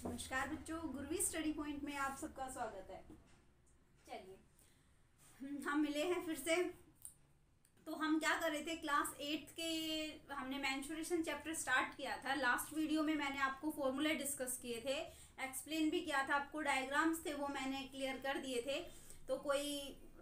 नमस्कार बच्चों, गुरवी study point में आप सबका स्वागत है। चलिए हम मिले हैं फिर से। तो हम क्या कर रहे थे, क्लास 8 के हमने मेंस्ट्रुएशन चैप्टर स्टार्ट किया था। लास्ट वीडियो में मैंने आपको फॉर्मूले डिस्कस किए थे, एक्सप्लेन भी किया था, आपको डायग्राम्स थे वो मैंने क्लियर कर दिए थे। तो कोई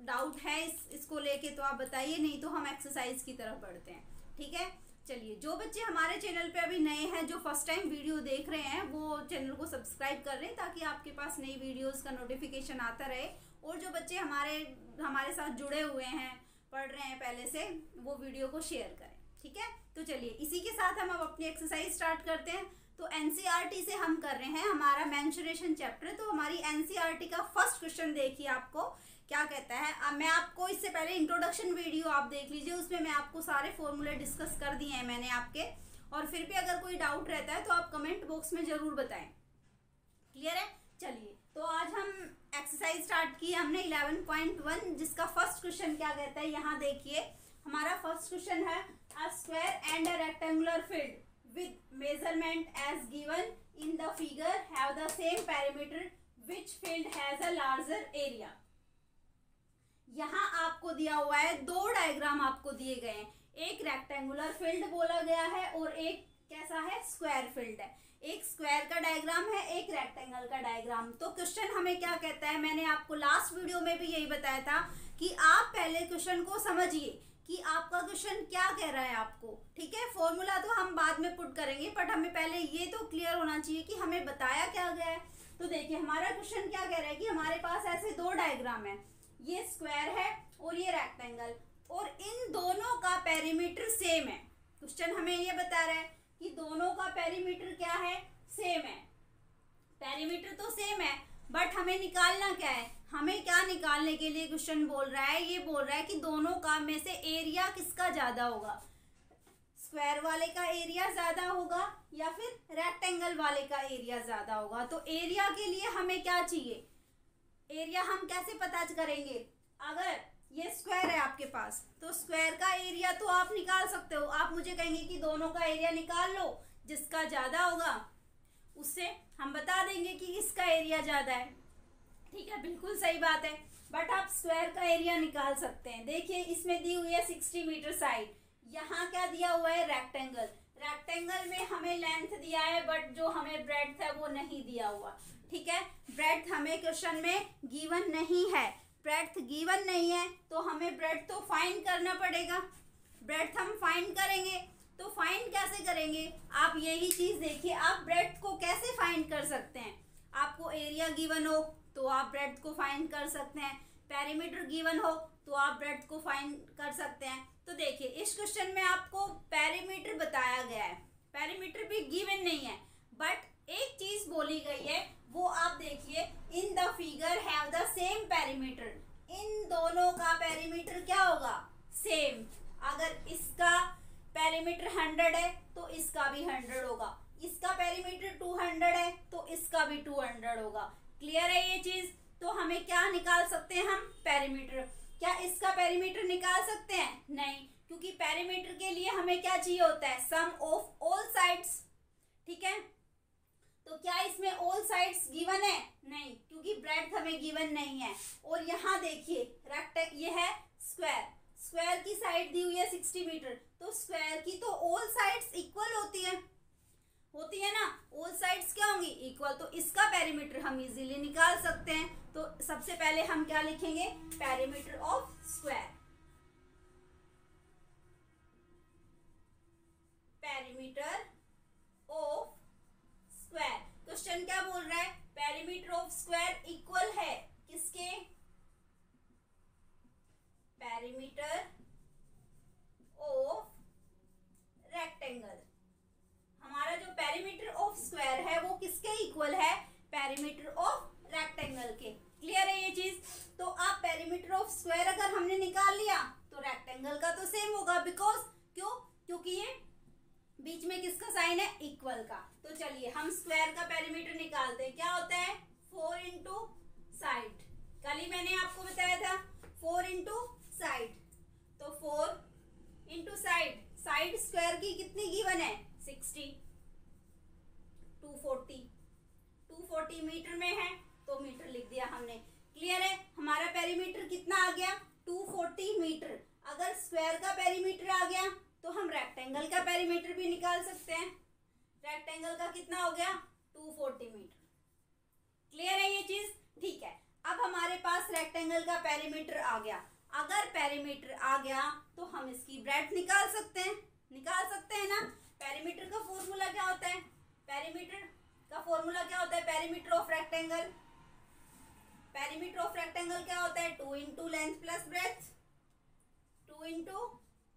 डाउट है इसको लेके तो आप बताइए, नहीं तो हम एक्सरसाइज की तरफ बढ़ते हैं। ठीक है, चलिए जो बच्चे हमारे चैनल पे अभी नए हैं, जो फर्स्ट टाइम वीडियो देख रहे हैं, वो चैनल को सब्सक्राइब कर रहे हैं ताकि आपके पास नई वीडियोस का नोटिफिकेशन आता रहे। और जो बच्चे हमारे साथ जुड़े हुए हैं, पढ़ रहे हैं पहले से, वो वीडियो को शेयर करें। ठीक है, तो चलिए इसी के साथ हम अब अपनी एक्सरसाइज स्टार्ट करते हैं। तो एनसीईआरटी से हम कर रहे हैं हमारा मेंस्ट्रुएशन चैप्टर। तो हमारी एनसीईआरटी का फर्स्ट क्वेश्चन देखिए आपको क्या कहता है। अब मैं आपको इससे पहले इंट्रोडक्शन वीडियो आप देख लीजिए, उसमें मैं आपको सारे फॉर्मूले डिस्कस कर दिए हैं मैंने आपके। और फिर भी अगर कोई डाउट रहता है तो आप कमेंट बॉक्स में ज़रूर बताएं। क्लियर है? चलिए तो आज हम एक्सरसाइज स्टार्ट की हमने 11.1, जिसका फर्स्ट क्वेश्चन क्या कहता है, यहाँ देखिए। हमारा फर्स्ट क्वेश्चन है a square and a rectangular field with measurement as given in the figure have the same perimeter which field has a larger area. यहाँ आपको दिया हुआ है, दो डायग्राम आपको दिए गए हैं। एक रेक्टेंगुलर फील्ड बोला गया है और एक कैसा है, स्क्वायर फील्ड है। एक स्क्वायर का डायग्राम है, एक रेक्टेंगल का डायग्राम। तो क्वेश्चन हमें क्या कहता है, मैंने आपको लास्ट वीडियो में भी यही बताया था कि आप पहले क्वेश्चन को समझिए कि आपका क्वेश्चन क्या कह रहा है आपको। ठीक है, फॉर्मूला तो हम बाद में पुट करेंगे, बट हमें पहले ये तो क्लियर होना चाहिए कि हमें बताया क्या गया है। तो देखिए हमारा क्वेश्चन क्या कह रहा है कि हमारे पास ऐसे दो डायग्राम है, ये स्क्वायर है और ये रेक्टेंगल, और इन दोनों का पेरीमीटर सेम है। क्वेश्चन हमें ये बता रहा है कि दोनों का पेरीमीटर क्या है, सेम है। पेरीमीटर तो सेम है, बट हमें निकालना क्या है, हमें क्या निकालने के लिए क्वेश्चन बोल रहा है, ये बोल रहा है कि दोनों का में से एरिया किसका ज्यादा होगा, स्क्वायर वाले का एरिया ज्यादा होगा या फिर रेक्टेंगल वाले का एरिया ज्यादा होगा। तो एरिया के लिए हमें क्या चाहिए, एरिया हम कैसे पता करेंगे। अगर ये स्क्वायर है आपके पास तो स्क्वायर का एरिया तो आप निकाल सकते हो। आप मुझे कहेंगे कि दोनों का एरिया निकाल लो, जिसका ज्यादा होगा उससे हम बता देंगे कि इसका एरिया ज्यादा है। ठीक है, बिल्कुल सही बात है। बट आप स्क्वायर का एरिया निकाल सकते हैं। देखिए इसमें दी हुई है 60 मीटर साइड, यहाँ क्या दिया हुआ है, रेक्टेंगल। रेक्टेंगल में हमें लेंथ दिया है, बट जो हमें ब्रेड्थ है वो नहीं दिया हुआ। ठीक है, ब्रेड्थ हमें क्वेश्चन में गिवन नहीं है। ब्रेड्थ गिवन नहीं है तो हमें ब्रेड्थ तो फाइंड करना पड़ेगा। ब्रेड्थ हम फाइंड करेंगे, तो फाइंड कैसे करेंगे, आप यही चीज देखिए। आप ब्रेड्थ को कैसे फाइंड कर सकते हैं, आपको एरिया गिवन हो तो आप ब्रेड्थ को फाइंड कर सकते हैं, पेरीमीटर गिवन हो तो आप ब्रेड्थ को फाइंड कर सकते हैं। तो देखिए इस क्वेश्चन में आपको पेरीमीटर बताया गया है, पेरीमीटर भी गिवन नहीं है, बट एक चीज बोली गई है वो आप देखिए, in the figure have the same perimeter. इन दोनों का पेरीमीटर क्या होगा, सेम। अगर इसका पेरीमीटर 100 है तो इसका भी 100 होगा, इसका पेरीमीटर 200 है तो इसका भी 200 होगा। क्लियर है ये चीज? तो हमें क्या निकाल सकते हैं हम, पेरीमीटर। क्या इसका पेरीमीटर निकाल सकते हैं, नहीं, क्योंकि पेरीमीटर के लिए हमें क्या चाहिए होता है, सम ऑफ ऑल साइड्स। ठीक है, तो क्या इसमें ऑल साइड्स गिवन है, नहीं, क्योंकि ब्रेड्थ हमें गिवन नहीं है। और यहाँ देखिए ये है स्क्वायर, स्क्वायर की साइड दी हुई है 60 मीटर, तो स्क्वायर की तो ऑल साइड्स इक्वल होती है ना, ऑल साइड्स क्या होंगी, इक्वल। तो इसका पेरीमीटर हम इजीली निकाल सकते हैं। तो सबसे पहले हम क्या लिखेंगे, perimeter of square. Perimeter of square, question क्या बोल रहा है, पेरीमीटर ऑफ स्क्वायर इक्वल है किसके, पेरीमीटर ऑफ रेक्टेंगल। हमारा जो पेरीमीटर ऑफ स्क्वायर है वो किसके इक्वल है, पेरीमीटर ऑफ रेक्टेंगल के। क्लियर है ये चीज? तो आप पेरीमीटर ऑफ स्क्वायर अगर हमने निकाल लिया तो रेक्टेंगल का तो सेम होगा, बिकॉज क्योंकि ये बीच में किसका साइन है, इक्वल का। तो चलिए हम स्क्वायर का पेरीमीटर निकालते हैं। क्या होता है, 4 इंटू साइड। कल ही मैंने आपको बताया था 4 इंटू साइड, तो 4 इंटू साइड, साइड स्क्वायर की कितनी गिवन है, 60, 240 पेरीमीटर कितना आ गया 240 मीटर। अगर स्क्वायर का पेरीमीटर आ गया तो हम रेक्टेंगल का पेरीमीटर भी निकाल सकते हैं। रेक्टेंगल का कितना हो गया 240 मीटर। क्लियर है ये चीज? ठीक है, अब हमारे पास रेक्टेंगल का पेरीमीटर आ गया। अगर पेरीमीटर आ गया तो हम इसकी ब्रेड्थ निकाल सकते हैं। निकाल सकते हैं ना। पेरीमीटर का फॉर्मूला क्या होता है? पेरीमीटर का फॉर्मूला क्या होता है? Perimeter of rectangle. Perimeter of rectangle क्या होता है? 2 into length plus breadth. 2 into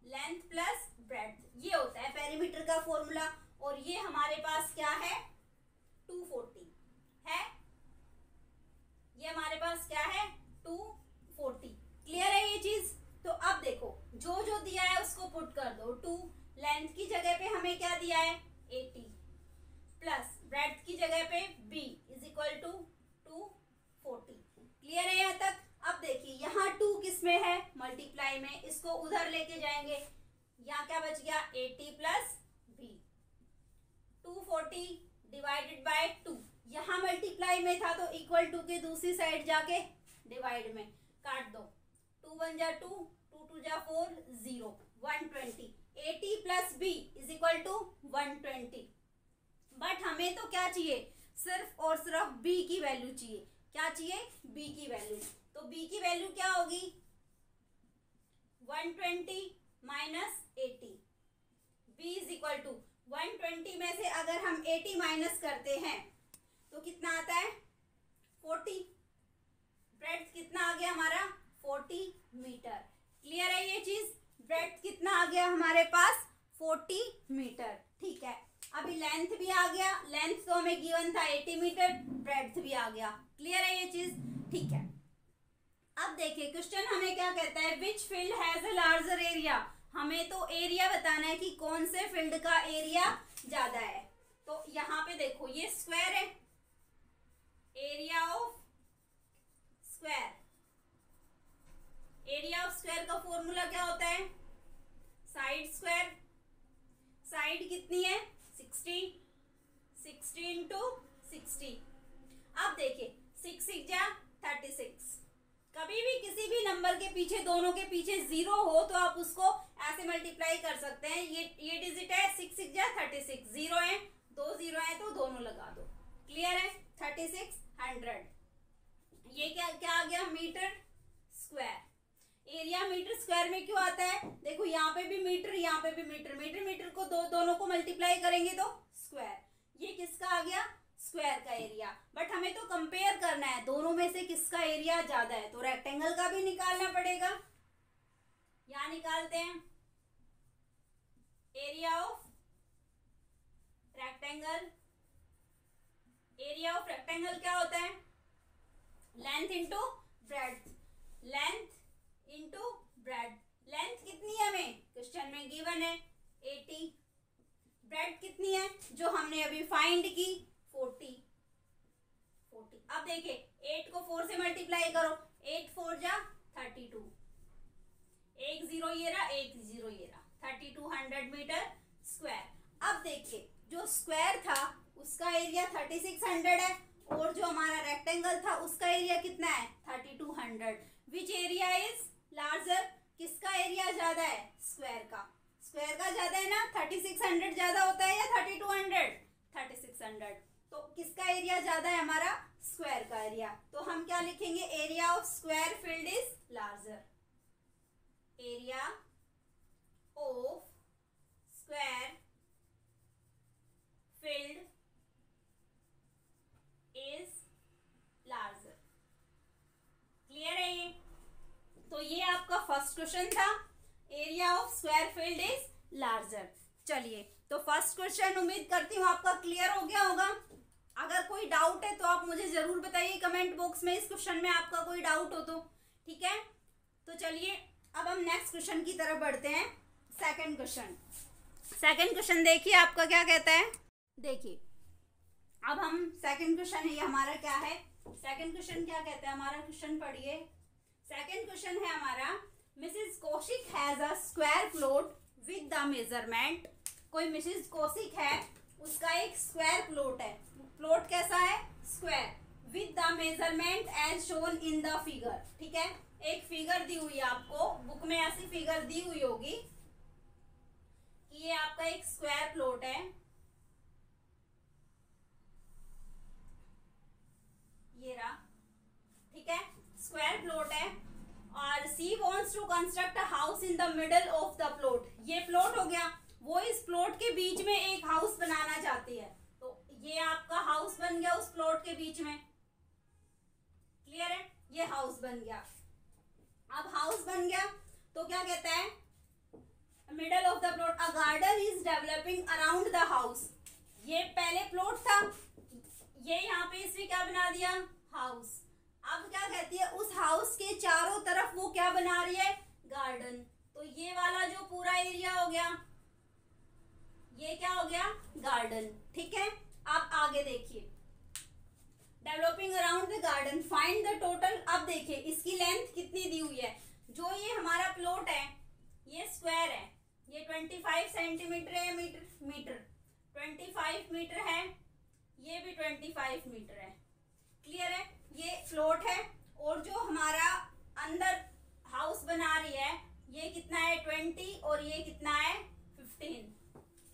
length plus breadth, ये होता है पेरीमीटर का फॉर्मूला। और ये हमारे पास क्या है 240 है। ये हमारे पास क्या है 240। क्लियर है ये चीज? तो अब देखो जो जो दिया है उसको पुट कर दो। 2 लेंथ की जगह पे हमें क्या दिया है 80 प्लस ब्रेड्थ की जगह पे b is equal to 240। Clear है यहाँ तक? अब देखिए यहाँ 2 किस में है? मल्टीप्लाई में। इसको उधर लेके जाएंगे। यहाँ क्या बच गया 80 प्लस b। 240 डिवाइडेड बाय 2, यहाँ मल्टीप्लाई में था तो इक्वल टू के दूसरी साइड जाके डिवाइड में काट दो। 2 1 जा 2, 2 2 जा 4, 0, 120। 80 plus b is equal to 120। But हमें तो क्या चाहिए? सिर्फ और सिर्फ b की वैल्यू चाहिए। क्या चाहिए? b की वैल्यू। तो b की वैल्यू क्या होगी 120 minus 80। b is equal to 120 में से अगर हम 80 माइनस करते हैं तो कितना आता है 40। ब्रेड्थ कितना आ गया हमारा 40 मीटर। क्लियर है ये चीज? ब्रेड्थ कितना आ गया हमारे पास 40 मीटर। ठीक है, अभी लेंथ भी आ गया। लेंथ तो हमें गिवन था 80 मीटर, ब्रेड्थ भी आ गया। क्लियर है ये चीज? ठीक है, अब देखिए क्वेश्चन हमें क्या कहता है, विच field has a larger area. हमें तो एरिया बताना है कि कौन से फील्ड का एरिया ज्यादा है। तो यहाँ पे देखो ये स्क्वायर है, area of square. Area of square का फॉर्मूला क्या होता है साइड स्क्वायर। साइड कितनी है 60, 60 इंटू 60। अब देखिए 6 6 जा 36। कभी भी किसी भी नंबर के पीछे दोनों के पीछे 0 हो तो आप उसको ऐसे मल्टीप्लाई कर सकते हैं। ये डिजिट है 6 6 जा 36, 0 है 2 0 है तो दोनों लगा दो। क्लियर है? 36 100। ये क्या क्या आ गया metre square. Area metre square में क्यों आता है? देखो यहाँ पे भी मीटर, यहाँ पे भी मीटर। मीटर मीटर को दोनों को मल्टीप्लाई करेंगे तो स्क्वायर। ये किसका आ गया स्क्वायर का एरिया। बट हमें तो कंपेयर करना है दोनों में से किसका एरिया ज्यादा है, तो रेक्टेंगल का भी निकालना पड़ेगा। यहां निकालते हैं area of rectangle. Area of rectangle क्या होता है length into breadth. Length into breadth. Length कितनी है हमें क्वेश्चन में गिवन है 80। ब्रेड्थ कितनी है जो हमने अभी फाइंड की 40। अब देखिए 8 को 4 से मल्टीप्लाई करो। 8 4 जा 32। 1 0 ये रहा, 1 0 ये रहा, 3200 मीटर स्क्वायर। अब देखिए जो स्क्वायर था उसका एरिया 3600 है और जो हमारा रेक्टेंगल था उसका एरिया कितना है 3200। Which area is larger. किसका एरिया ज्यादा है स्क्वायर का। स्क्वायर का ज्यादा है ना, 3600 ज्यादा होता है या 3200? 3600। तो किसका एरिया ज्यादा है हमारा स्क्वायर का एरिया। तो हम क्या लिखेंगे area of square field is larger. Area of square field is larger. Clear है ये? तो ये आपका फर्स्ट क्वेश्चन था, area of square field is larger. चलिए तो फर्स्ट क्वेश्चन उम्मीद करती हूँ आपका क्लियर हो गया होगा। अगर कोई डाउट है तो आप मुझे जरूर बताइए कमेंट बॉक्स में, इस क्वेश्चन में आपका कोई डाउट हो तो। ठीक है, तो चलिए अब हम नेक्स्ट क्वेश्चन की तरफ बढ़ते हैं। Second question. सेकंड क्वेश्चन देखिए आपका क्या कहता है। देखिए अब हम सेकंड क्वेश्चन है, ये हमारा क्या है सेकंड क्वेश्चन क्या कहता है हमारा, क्वेश्चन पढ़िए। सेकंड क्वेश्चन है हमारा, Mrs Kaushik has a square plot with the measurement. कोई मिसेस कौशिक है, उसका एक स्क्वायर प्लॉट है। प्लॉट कैसा है square, with the the measurement as shown in the figure. ठीक है, एक फिगर दी हुई है आपको, बुक में ऐसी फिगर दी हुई होगी कि ये आपका एक स्क्वायर प्लॉट है, ये रहा। ठीक है, स्क्वायर प्लॉट है और she wants to construct a house in the middle of the plot. ये प्लॉट हो गया, वो इस प्लॉट के बीच में एक हाउस बनाना चाहती है, तो ये आपका हाउस बन गया उस प्लॉट के बीच में। क्लियर है, ये हाउस बन गया। अब हाउस बन गया तो क्या कहता है, middle of the plot a garden is developing around the house. ये पहले प्लॉट था, ये यहाँ पे इसने क्या बना दिया, हाउस। अब क्या कहती है, उस हाउस के चारों तरफ वो क्या बना रही है, गार्डन। तो ये वाला जो पूरा एरिया हो गया, ये क्या हो गया, गार्डन। ठीक है, अब आगे देखिए, developing around the garden, find the total. अब देखिए इसकी लेंथ कितनी दी हुई है, जो ये हमारा प्लॉट है ये स्क्वायर है, ये 25 सेंटीमीटर है, मीटर 25 मीटर है, ये भी 25 मीटर है। क्लियर है, ये प्लॉट है और जो हमारा अंदर हाउस बना रही है ये कितना है, 20 और ये कितना है, 15।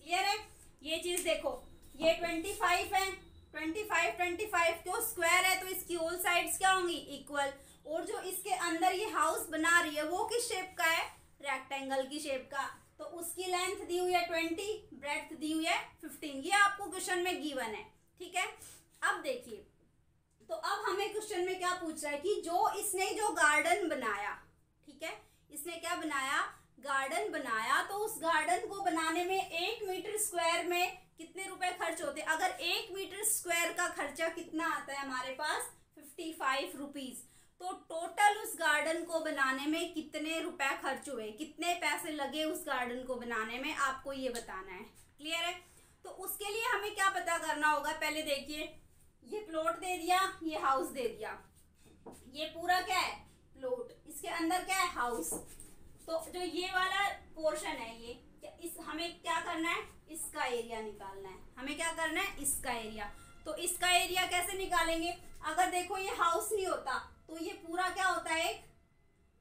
क्लियर है, ये चीज देखो, ये 25 है, 25 क्यों, स्क्वायर है तो इसकी ऑल साइड्स क्या होंगी, इक्वल। और जो इसके अंदर ये हाउस बना रही है वो किस शेप का है, रेक्टेंगल की शेप का, तो उसकी लेंथ दी हुई है 20, ब्रेड्थ दी हुई है 15। ये आपको क्वेश्चन में गिवन है। ठीक है, अब देखिए, तो अब हमें क्वेश्चन में क्या पूछ रहा है कि इसने जो गार्डन बनाया, ठीक है, इसने क्या बनाया, गार्डन बनाया, तो उस गार्डन को बनाने में 1 मीटर स्क्वायर में कितने रुपए खर्च होते हैं। अगर 1 मीटर स्क्वायर का खर्चा कितना आता है हमारे पास, 55 रुपीज। तो टोटल उस गार्डन को बनाने में कितने रुपए खर्च हुए, कितने पैसे लगे उस गार्डन को बनाने में, आपको ये बताना है। क्लियर है, तो उसके लिए हमें क्या पता करना होगा, पहले देखिए, ये प्लॉट दे दिया, ये हाउस दे दिया, ये पूरा क्या है, प्लॉट, इसके अंदर क्या है, हाउस। तो जो ये वाला पोर्शन है, ये हमें क्या करना है, इसका एरिया निकालना है। हमें क्या करना है, इसका एरिया। तो इसका एरिया कैसे निकालेंगे, अगर देखो ये हाउस नहीं होता तो ये पूरा क्या होता है, एक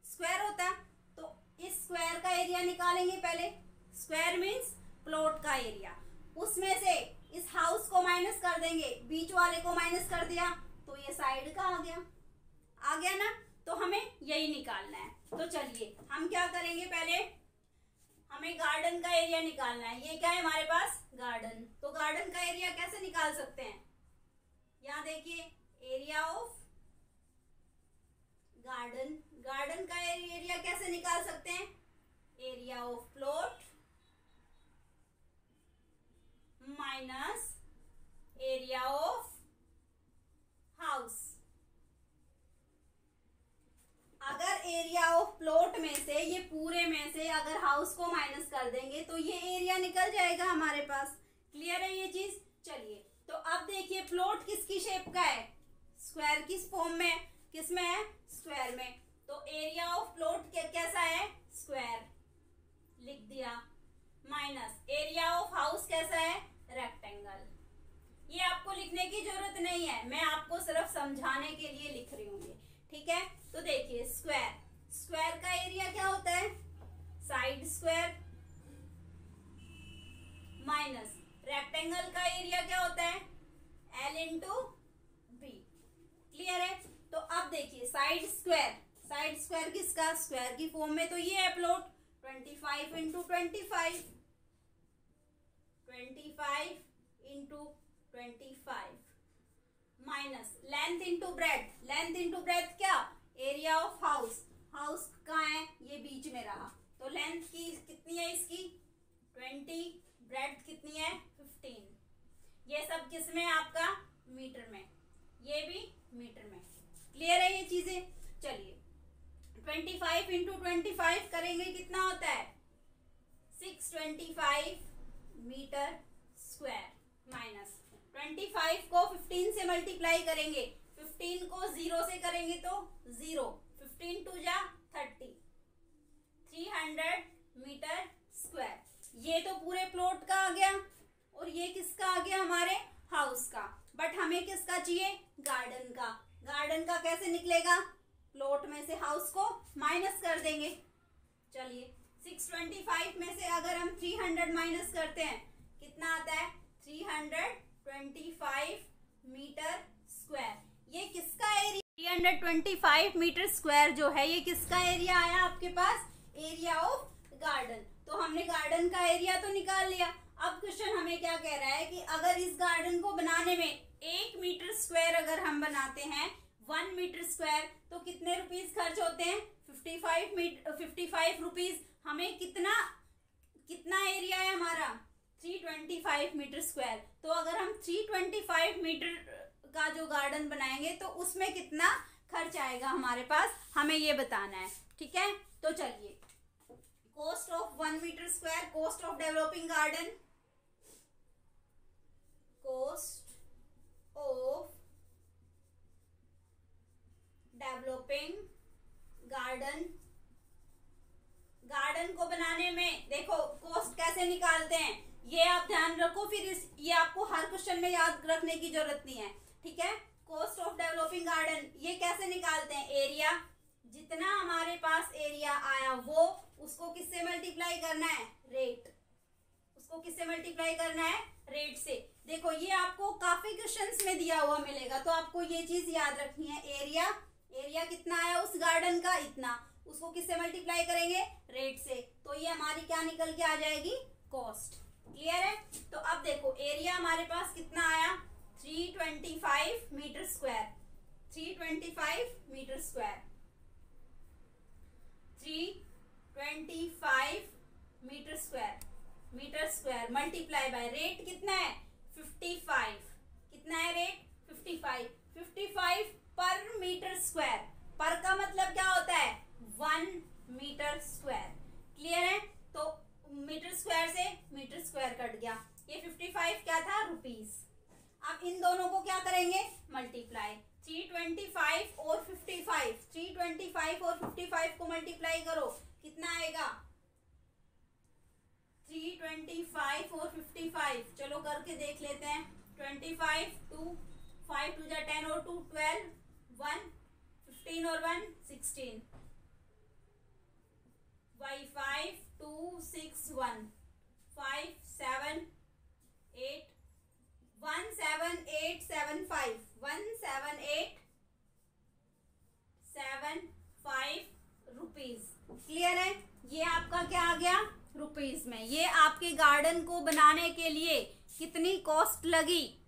स्क्वायर होता है। तो इस स्क्वायर का एरिया निकालेंगे पहले, स्क्वायर मीन्स प्लॉट का एरिया। उसमें से इस हाउस को माइनस कर देंगे, बीच वाले को माइनस कर दिया तो ये साइड का आ गया ना। तो हमें यही निकालना है। तो चलिए हम क्या करेंगे, पहले हमें गार्डन का एरिया निकालना है। ये क्या है हमारे पास, गार्डन। तो गार्डन का एरिया कैसे निकाल सकते हैं, यहाँ देखिए, एरिया ऑफ गार्डन। गार्डन का एरिया कैसे निकाल सकते हैं, area of plot minus area of house. अगर एरिया ऑफ प्लॉट में से, ये पूरे में से अगर हाउस को माइनस कर देंगे तो ये एरिया निकल जाएगा हमारे पास। क्लियर है ये चीज। चलिए तो अब देखिए, प्लॉट किसकी शेप का है, स्क्वायर की फॉर्म में, किस में है, स्क्वायर में। तो एरिया ऑफ प्लॉट कैसा है, स्क्वायर, लिख दिया, माइनस एरिया ऑफ हाउस कैसा है, रेक्टेंगल। ये आपको लिखने की जरूरत नहीं है, मैं आपको सिर्फ समझाने के लिए लिख रही हूँ। ठीक है, तो देखिए, स्क्वायर, स्क्वायर का एरिया क्या होता है, साइड स्क्वायर, माइनस रेक्टेंगल का एरिया क्या होता है, L इंटू बी। क्लियर है। तो अब देखिए, साइड स्क्वायर, साइड स्क्वायर किसका, स्क्वायर की फॉर्म में, तो ये है plot 25 into 25, 25 into 25 minus length into breadth, length into breadth क्या, एरिया ऑफ हाउस। हाउस कहाँ है, ये बीच में रहा, तो लेंथ की कितनी है इसकी 20, ब्रेथ कितनी है 15। ये सब किस में, आपका मीटर में, ये भी मीटर में। क्लियर है ये चीजें। चलिए 25 इंटू 25 करेंगे, कितना होता है 625 मीटर स्क्वायर, माइनस 25 को 15 से मल्टीप्लाई करेंगे, 15 को 0 से करेंगे तो 0, 15 टू जा 30, 300 मीटर स्क्वायर। ये तो पूरे प्लॉट का आ गया और ये किसका आ गया, हमारे हाउस का। बट हमें किसका चाहिए, गार्डन का। गार्डन का कैसे निकलेगा, प्लॉट में से हाउस को माइनस कर देंगे। चलिए 625 में से अगर हम 300 माइनस करते हैं कितना आता है, 325 मीटर स्क्वायर। ये किसका एरिया, 325 मीटर स्क्वायर जो है ये किसका एरिया आया आपके पास, एरिया ऑफ गार्डन। तो हमने गार्डन का एरिया तो निकाल लिया। अब क्वेश्चन हमें क्या कह रहा है कि अगर इस गार्डन को बनाने में 1 मीटर स्क्वायर अगर हम बनाते हैं 1 मीटर स्क्वायर तो कितने रुपीस खर्च होते हैं, 55 रुपीस। हमें कितना एरिया है हमारा, 325 मीटर स्क्वायर। तो अगर हम 325 मीटर का जो गार्डन बनाएंगे तो उसमें कितना खर्च आएगा हमारे पास, हमें ये बताना है। ठीक है, तो चलिए cost of 1 metre square, cost of developing garden, cost of developing garden. Garden को बनाने में देखो कॉस्ट कैसे निकालते हैं ये आप ध्यान रखो, फिर ये आपको हर क्वेश्चन में याद रखने की जरूरत नहीं है। ठीक है, कॉस्ट ऑफ डेवलपिंग गार्डन ये कैसे निकालते हैं, एरिया, जितना हमारे पास एरिया आया वो उसको किससे मल्टीप्लाई करना है, रेट, उसको किससे मल्टीप्लाई करना है, रेट से। देखो ये आपको काफी क्वेश्चंस में दिया हुआ मिलेगा तो आपको ये चीज याद रखनी है, एरिया कितना आया उस गार्डन का, इतना, उसको किससे मल्टीप्लाई करेंगे, रेट से। तो ये हमारी क्या निकल के आ जाएगी, कॉस्ट। क्लियर है, तो अब देखो एरिया हमारे पास कितना आया, 325 metre square, 325 metre square, 325 metre square multiply by rate कितना है, 55, कितना है रेट, 55 पर मीटर स्क्वायर। पर का मतलब क्या होता है, 1 मीटर स्क्वायर। क्लियर है, तो मीटर स्क्वायर से मीटर स्क्वायर कट गया, ये 55 क्या था, रुपीस। अब इन दोनों को क्या करेंगे, मल्टीप्लाई, 325 और 55, 325 और 55 को मल्टीप्लाई करो, कितना आएगा, 325 और 55, चलो करके देख लेते हैं। 25 2 5 2 10 और 2 12 1 15 और 1 16, 5 2 6 1 5 7 8 17875 17875 रुपीज। क्लियर है, ये आपका क्या आ गया, रुपीज में। ये आपके गार्डन को बनाने के लिए कितनी कॉस्ट लगी,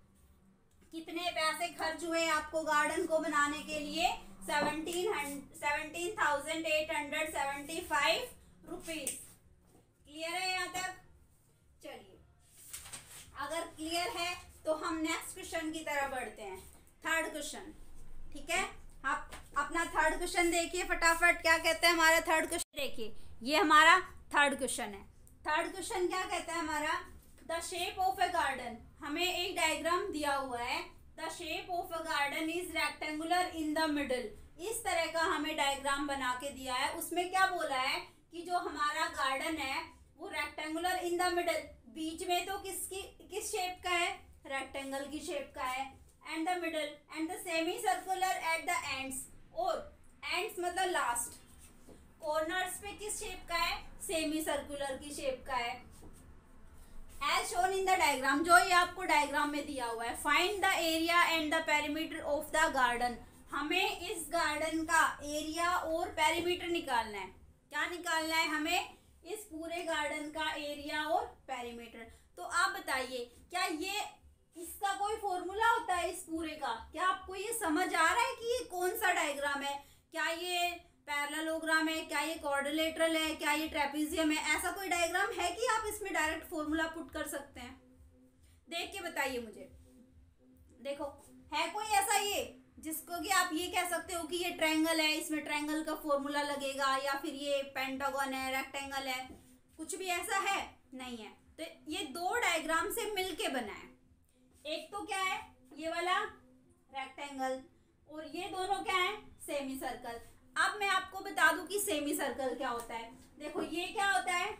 कितने पैसे खर्च हुए आपको गार्डन को बनाने के लिए, 17,875 रुपीज। क्लियर है यहाँ तक, चलिए अगर क्लियर है तो हम नेक्स्ट क्वेश्चन की तरफ बढ़ते हैं, थर्ड क्वेश्चन। ठीक है, आप अपना थर्ड क्वेश्चन देखिए फटाफट, क्या कहता है हमारा थर्ड क्वेश्चन, देखिए ये हमारा थर्ड क्वेश्चन है। थर्ड क्वेश्चन क्या कहता है हमारा, the shape of A garden, हमें एक डायग्राम दिया हुआ है, the shape of a garden is rectangular in the middle. इस तरह का हमें डायग्राम बना के दिया है, उसमें क्या बोला है कि जो हमारा गार्डन है वो रेक्टेंगुलर इन द मिडल, बीच में तो किस शेप का है, रेक्टेंगल की शेप का है, and the middle and the semi circular at the ends, और एंड्स मतलब लास्ट, कॉर्नर्स पे किस शेप का है, सेमी सर्कुलर की शेप का है, as shown in the diagram, जो ये आपको डायग्राम में दिया हुआ है। Find the area and the perimeter of the garden, हमें इस गार्डन का एरिया और पेरीमीटर निकालना है। क्या निकालना है हमें, इस पूरे गार्डन का एरिया और पेरीमीटर। तो आप बताइए क्या ये इसका कोई फॉर्मूला होता है इस पूरे का, क्या आपको ये समझ आ रहा है कि ये कौन सा डायग्राम है, क्या ये पैरेललोग्राम है, क्या ये क्वाड्रिलेटरल है, क्या ये ट्रेपीजियम है, ऐसा कोई डायग्राम है कि आप इसमें डायरेक्ट फॉर्मूला पुट कर सकते हैं, देख के बताइए मुझे। देखो है कोई ऐसा ये जिसको कि आप ये कह सकते हो कि ये ट्रायंगल है, इसमें ट्रायंगल का फॉर्मूला लगेगा, या फिर ये पेंटागन है, रेक्टेंगल है, कुछ भी ऐसा है नहीं है। तो ये दो डायग्राम से मिलके बना है, एक तो क्या है ये वाला रेक्टेंगल और ये दोनों क्या है, सेमी सर्कल। अब मैं आपको बता दूं कि सेमी सर्कल क्या होता है। देखो ये क्या होता है,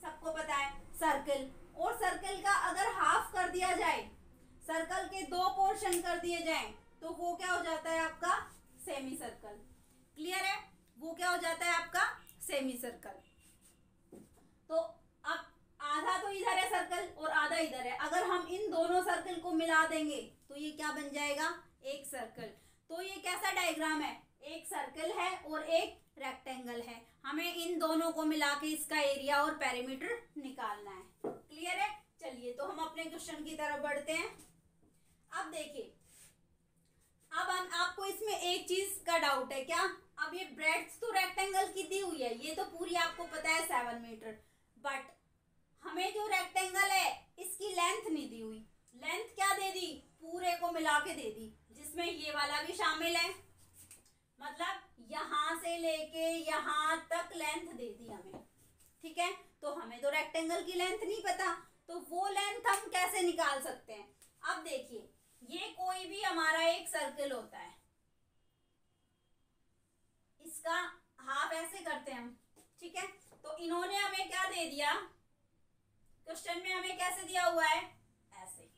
सबको पता है, सर्कल, और सर्कल का अगर हाफ कर दिया जाए, सर्कल के दो पोर्शन कर दिए जाए तो वो क्या हो जाता है आपका सेमी सर्कल। क्लियर है, वो क्या हो जाता है आपका सेमी सर्कल। तो अब आधा तो इधर है सर्कल और आधा इधर है, अगर हम इन दोनों सर्कल को मिला देंगे तो ये क्या बन जाएगा, एक सर्कल। तो ये कैसा डायग्राम है, एक सर्कल है और एक रेक्टेंगल है, हमें इन दोनों को मिला के इसका एरिया और पेरीमीटर निकालना है। क्लियर है, चलिए तो हम अपने क्वेश्चन की तरफ बढ़ते हैं। अब देखिए, अब हम आपको इसमें एक चीज का डाउट है क्या, अब ये ब्रेड्थ तो रेक्टेंगल की दी हुई है, ये तो पूरी आपको पता है 7 मीटर, बट हमें जो रेक्टेंगल है इसकी लेंथ नहीं दी हुई। लेंथ क्या दे दी, पूरे को मिला के दे दी, जिसमें ये वाला भी शामिल है, मतलब यहां से लेके यहां तक लेंथ दे दी हमें। ठीक है, तो हमें तो रेक्टेंगल की लेंथ नहीं पता, तो वो लेंथ हम कैसे निकाल सकते हैं। अब देखिए, ये कोई भी हमारा एक सर्कल होता है, इसका हाफ ऐसे करते हैं हम। ठीक है, तो इन्होंने हमें क्या दे दिया, क्वेश्चन में हमें कैसे दिया हुआ है, ऐसे,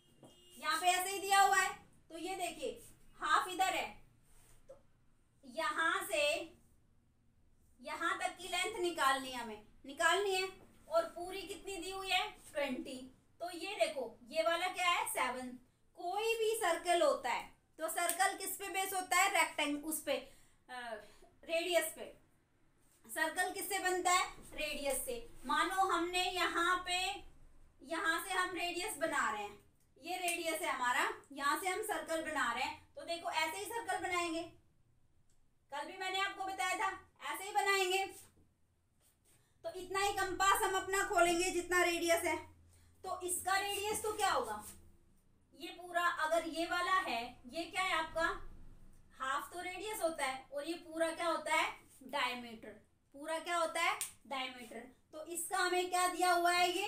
यहाँ पे ऐसे ही दिया हुआ है। तो ये देखिए हाफ इधर है, तो यहां से यहां तक की लेंथ निकालनी है, हमें निकालनी है, और पूरी कितनी दी हुई है 20। तो ये देखो ये वाला क्या है 7। कोई भी सर्कल होता है तो सर्कल किस पे बेस होता है, रेक्टेंगल, उस पे रेडियस पे। सर्कल किससे बनता है, रेडियस से। मानो हमने यहाँ से हम रेडियस बना रहे हैं, ये रेडियस है हमारा, यहाँ से हम सर्कल बना रहे हैं, तो देखो ऐसे ही सर्कल बनाएंगे, कल भी मैंने आपको बताया था ऐसे ही बनाएंगे। तो इतना ही कंपास हम अपना खोलेंगे जितना रेडियस है, तो इसका रेडियस तो क्या होगा, ये पूरा, अगर ये वाला है, ये क्या है आपका हाफ तो रेडियस होता है, और ये पूरा क्या होता है डायमीटर, पूरा क्या होता है डायमीटर। तो इसका हमें क्या दिया हुआ है, ये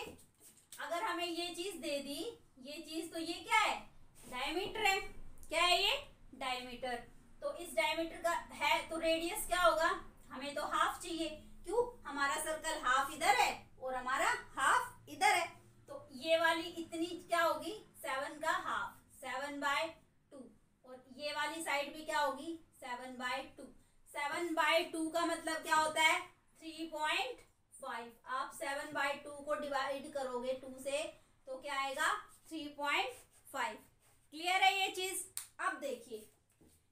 अगर हमें ये चीज दे दी, ये चीज, तो ये क्या है डायमीटर है, क्या है ये डायमीटर। तो इस डायमीटर का है तो रेडियस क्या होगा, हमें तो हाफ चाहिए, क्यों, हमारा सर्कल हाफ इधर है और हमारा हाफ इधर है, तो ये वाली इतनी क्या होगी 7 का हाफ, 7/2, और ये वाली साइड भी क्या होगी 7/2। 7/2 का मतलब क्या होता है 3.5। आप 7/2 को डिवाइड करोगे 2 से तो क्या आएगा 3.5। क्लियर है ये चीज। अब देखिए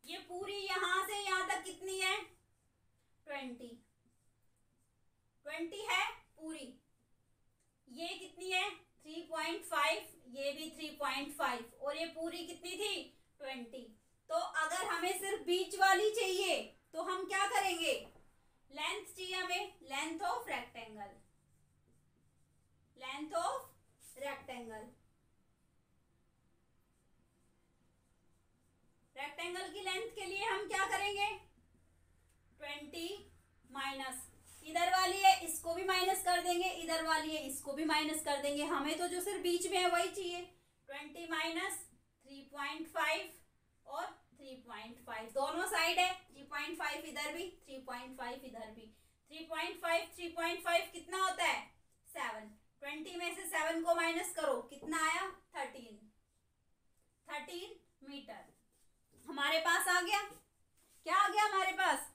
ये पूरी यहां से यहां तक कितनी है 20 है पूरी, ये कितनी है 3.5, ये भी 3.5, और ये पूरी कितनी थी 20। तो अगर हमें सिर्फ बीच वाली चाहिए तो हम क्या करेंगे, लेंथ चाहिए हमें, length of rectangle, length of rectangle, rectangle की लेंथ के लिए हम क्या करेंगे 20 माइनस, इधर वाली है इसको भी माइनस कर देंगे, इधर वाली है इसको भी माइनस कर देंगे, हमें तो जो सिर्फ बीच में है वही चाहिए। 20 माइनस 3.5 और 3.5 दोनों साइड है, 3.5 इधर भी 3.5 इधर भी, 3.5 कितना होता है 7। 20 में से 7 को माइनस करो, कितना आया 13 मीटर हमारे पास आ गया। क्या आ गया हमारे पास,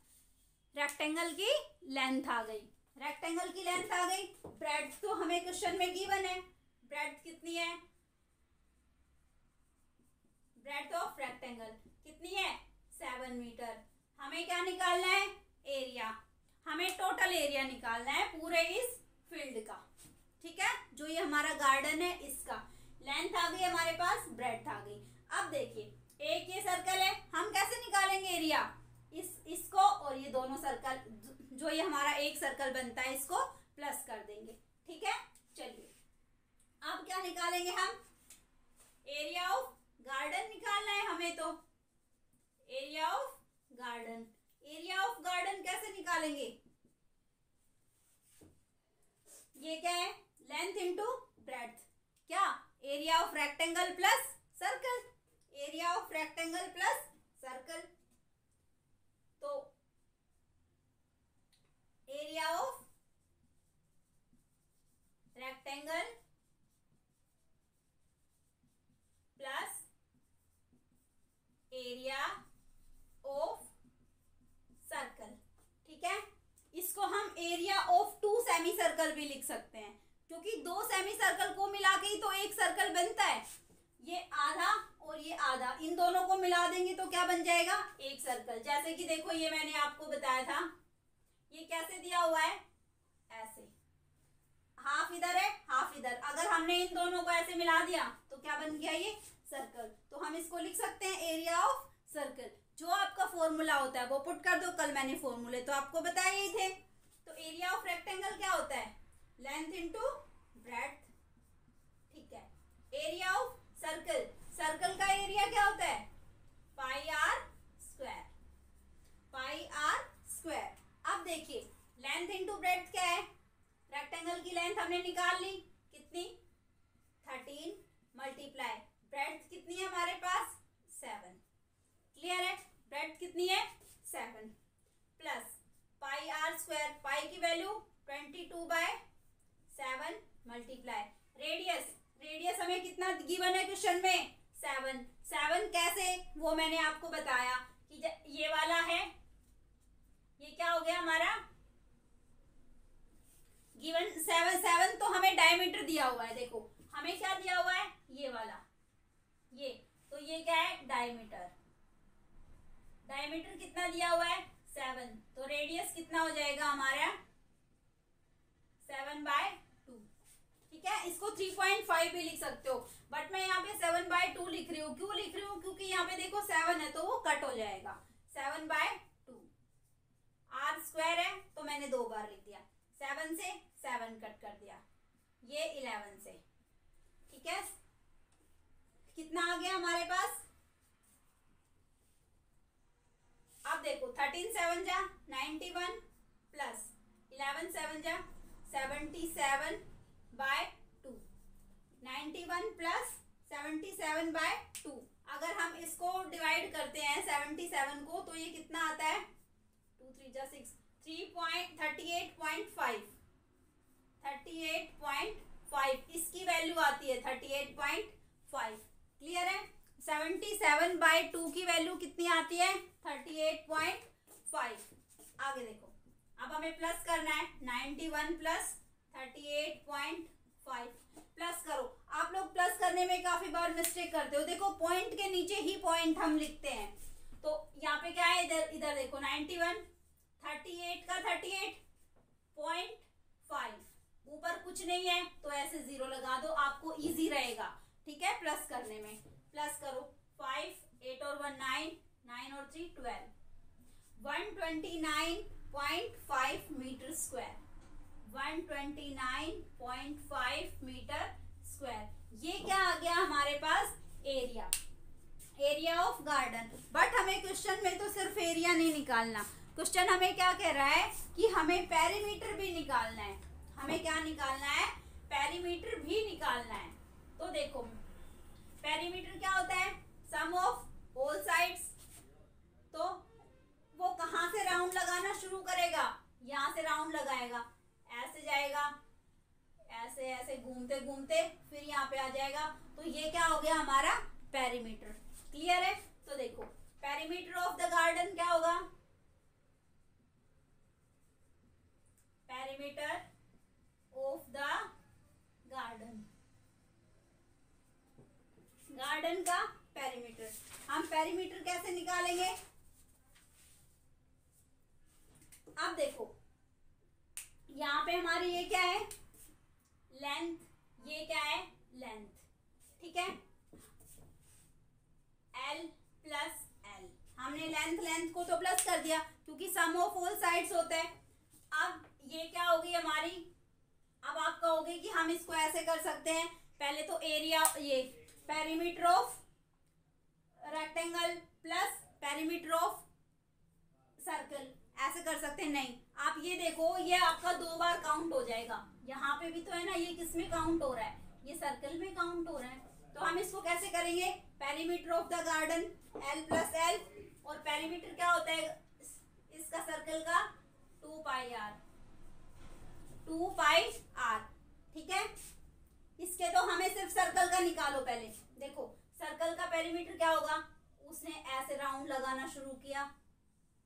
रेक्टेंगल की लेंथ आ गई, रेक्टेंगल की लेंथ आ गई। ब्रेड्थ तो हमें क्वेश्चन में गिवन है, ब्रेड्थ कितनी है, ब्रेड्थ ऑफ रेक्टेंगल कितनी है 7 मीटर। हमें क्या निकालना है एरिया, हमें टोटल एरिया निकालना है पूरे इस फील्ड का। ठीक है, जो ये हमारा गार्डन है इसका लेंथ आ गई हमारे पास, ब्रेड्थ आ गई। अब देखिए एक ये सर्कल है, हम कैसे निकालेंगे एरिया, इसको और ये दोनों सर्कल, जो ये हमारा एक सर्कल बनता है इसको प्लस कर देंगे। ठीक है, चलिए अब क्या निकालेंगे हम, एरिया ऑफ गार्डन निकालना है हमें, तो area of garden, area of garden कैसे निकालेंगे, ये क्या है लेंथ इंटू ब्रेड्थ, क्या area of rectangle plus circle, area of rectangle plus circle, तो area of rectangle plus area circle भी लिख सकते हैं, क्योंकि दो सेमी सर्कल को मिला के ही तो एक सर्कल बनता है। ये आधा और ये आधा, इन दोनों को मिला देंगे तो क्या बन जाएगा, एक सर्कल। जैसे कि देखो ये मैंने आपको बताया था, ये कैसे दिया हुआ है, ऐसे हाफ इधर है हाफ इधर, अगर हमने इन दोनों को ऐसे मिला दिया तो क्या बन गया, ये सर्कल। तो हम इसको लिख सकते हैं एरिया ऑफ सर्कल। जो आपका फॉर्मूला होता है वो पुट कर दो, कल मैंने फॉर्मूले तो आपको बताए ही थे। तो एरिया ऑफ रेक्टेंगल क्या होता है, लेंथ इंटू ब्रेड्थ, ठीक है। एरिया ऑफ सर्कल, सर्कल का एरिया क्या होता है, pi r square, pi r square. अब देखिए लेंथ इंटू ब्रेड्थ क्या है, रेक्टेंगल की लेंथ हमने निकाल ली, कितनी 13 मल्टीप्लाई ब्रेड्थ कितनी है हमारे पास 7, क्लियर है। ब्रेड्थ कितनी है 7 प्लस पाई आर स्क्वायर, पाई की वैल्यू 22/7 मल्टीप्लाई रेडियस, रेडियस हमें कितना गिवन है क्वेश्चन में 7, 7 कैसे वो मैंने आपको बताया कि ये वाला है, ये क्या हो गया हमारा गिवन 7, 7 तो हमें डायमीटर दिया हुआ है, देखो हमें क्या दिया हुआ है ये वाला, ये तो ये क्या है डायमीटर, डायमीटर कितना दिया हुआ है 7, तो रेडियस कितना हो जाएगा हमारा 7/2, ठीक है। इसको 3.5 भी लिख सकते हो, बट मैं यहाँ पे 7/2 लिख रही हूँ। क्यों लिख रही हूँ, क्योंकि यहाँ पे देखो 7 है तो वो कट हो जाएगा, 7/2। आर स्क्वायर है तो मैंने 2 बार लिख दिया, 7 से 7 कट कर दिया, ये 11 से, ठीक है। कितना आ गया हमारे पास, अब देखो 13 7 जा 91 प्लस 11 7 जा 77/2, 91 प्लस 77/2। अगर हम इसको डिवाइड करते हैं 77 को तो ये कितना आता है 2 3 जा 6, 38.5, 38.5 इसकी वैल्यू आती है 38.5, क्लियर है। 77/2 की वैल्यू कितनी आती है 38.5। आगे देखो अब हमें प्लस करना है 91 प्लस 38.5, प्लस करो। आप लोग प्लस करने में काफी बार मिस्टेक करते हो, देखो पॉइंट के नीचे ही पॉइंट हम लिखते हैं, तो यहाँ पे क्या है इधर इधर देखो 91, 38 का 38.5, ऊपर कुछ नहीं है तो ऐसे 0 लगा दो, आपको इजी रहेगा, ठीक है प्लस करने में। प्लस करो 5 8 और 1 9, 9 और 3 12, 129.5 मीटर स्क्वायर, 129.5 मीटर स्क्वायर। ये क्या आ गया हमारे पास area, area of garden. But हमें क्वेश्चन में तो सिर्फ एरिया नहीं निकालना, क्वेश्चन हमें क्या कह रहा है कि हमें पेरीमीटर भी निकालना है। हमें क्या निकालना है, पेरीमीटर भी निकालना है। तो देखो पेरीमीटर क्या होता है, सम ऑफ ऑल साइड्स। तो वो कहाँ से राउंड लगाना शुरू करेगा, यहाँ से राउंड लगाएगा, ऐसे जाएगा, ऐसे ऐसे घूमते घूमते फिर यहाँ पे आ जाएगा, तो ये क्या हो गया हमारा पेरीमीटर, क्लियर है। तो देखो पेरीमीटर ऑफ द गार्डन क्या होगा, perimeter of the garden, garden का पेरीमीटर। हम पेरीमीटर कैसे निकालेंगे, अब देखो यहाँ पे हमारी ये क्या है लेंथ, ये क्या है लेंथ, ठीक है। L प्लस L, हमने लेंथ को तो प्लस कर दिया क्योंकि सम ऑफ ऑल साइड्स होता है। अब ये क्या होगी हमारी, अब आप कहोगे कि हम इसको ऐसे कर सकते हैं, पहले तो एरिया ये perimeter of rectangle plus perimeter of circle, ऐसे कर सकते हैं। नहीं, आप ये देखो ये आपका 2 बार काउंट हो जाएगा, यहाँ पे भी तो है ना, ये किस में काउंट हो रहा है, ये सर्कल में काउंट हो रहा है। तो हम इसको कैसे करेंगे, perimeter of the garden L plus L, और पेरीमीटर क्या होता है इसका सर्कल का 2πr, 2πr, ठीक है। इसके तो हमें सिर्फ सर्कल का निकालो पहले। देखो सर्कल का पेरीमीटर क्या होगा, उसने ऐसे राउंड लगाना शुरू किया,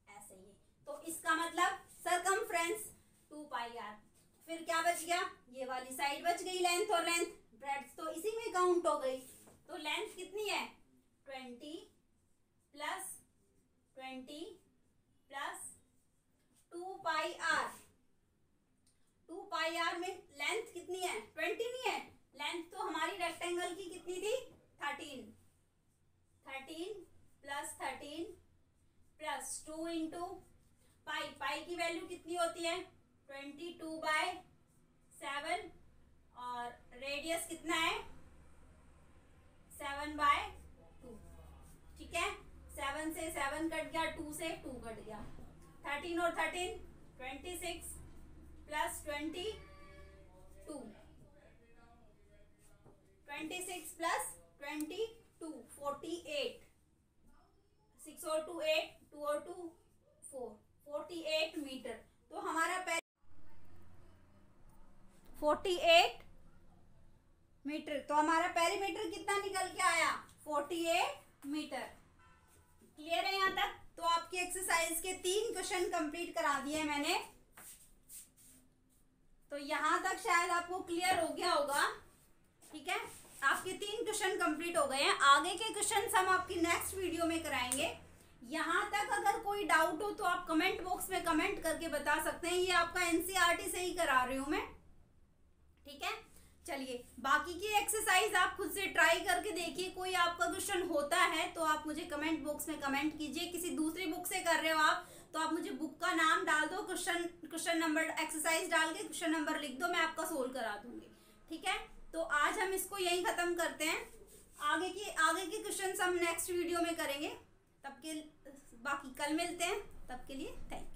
ऐसे ये, तो इसका मतलब सरकमफ्रेंस 2πr। फिर क्या बच गया, ये वाली साइड बच गई लेंथ, और लेंथ ब्रेड्थ तो इसी में काउंट हो गई। तो लेंथ कितनी है 20 plus 20 plus 2 pi r. 2 pi r में लेंथ कितनी है 20 नहीं है, लेंथ तो हमारी रेक्टेंगल की कितनी थी 13 प्लस 13 प्लस 2 इंटू पाई, पाई की वैल्यू कितनी होती है 22/7 और रेडियस कितना है 7/2। ठीक है, 7 से 7 कट गया, 2 से 2 कट गया, 13 और 13 26 प्लस 22 26 प्लस 22 48, 6 और 2 8, 2 और 2 4, 48 मीटर। तो हमारा 48 मीटर, तो हमारा पेरीमीटर कितना निकल के आया 48 मीटर। क्लियर है यहाँ तक? तो आपकी एक्सरसाइज के 3 क्वेश्चन कंप्लीट करा दिए मैंने। तो यहाँ तक शायद आपको क्लियर हो गया होगा। ठीक है, आपके 3 क्वेश्चन कंप्लीट हो गए हैं। आगे के क्वेश्चन हम आपकी नेक्स्ट वीडियो में कराएंगे। यहाँ तक अगर कोई डाउट हो तो आप कमेंट बॉक्स में कमेंट करके बता सकते हैं। ये आपका एनसीईआरटी से ही करा रही हूँ मैं। ठीक है, चलिए बाकी की एक्सरसाइज आप खुद से ट्राई करके देखिए। कोई आपका क्वेश्चन होता है तो आप मुझे कमेंट बॉक्स में कमेंट कीजिए। किसी दूसरी बुक से कर रहे हो आप तो आप मुझे बुक का नाम डाल दो, क्वेश्चन नंबर एक्सरसाइज डाल के क्वेश्चन नंबर लिख दो, मैं आपका सोल्व करा दूंगी। ठीक है, तो आज हम इसको यही खत्म करते हैं। आगे के क्वेश्चन हम नेक्स्ट वीडियो में करेंगे। तब के बाकी कल मिलते हैं, तब के लिए थैंक यू।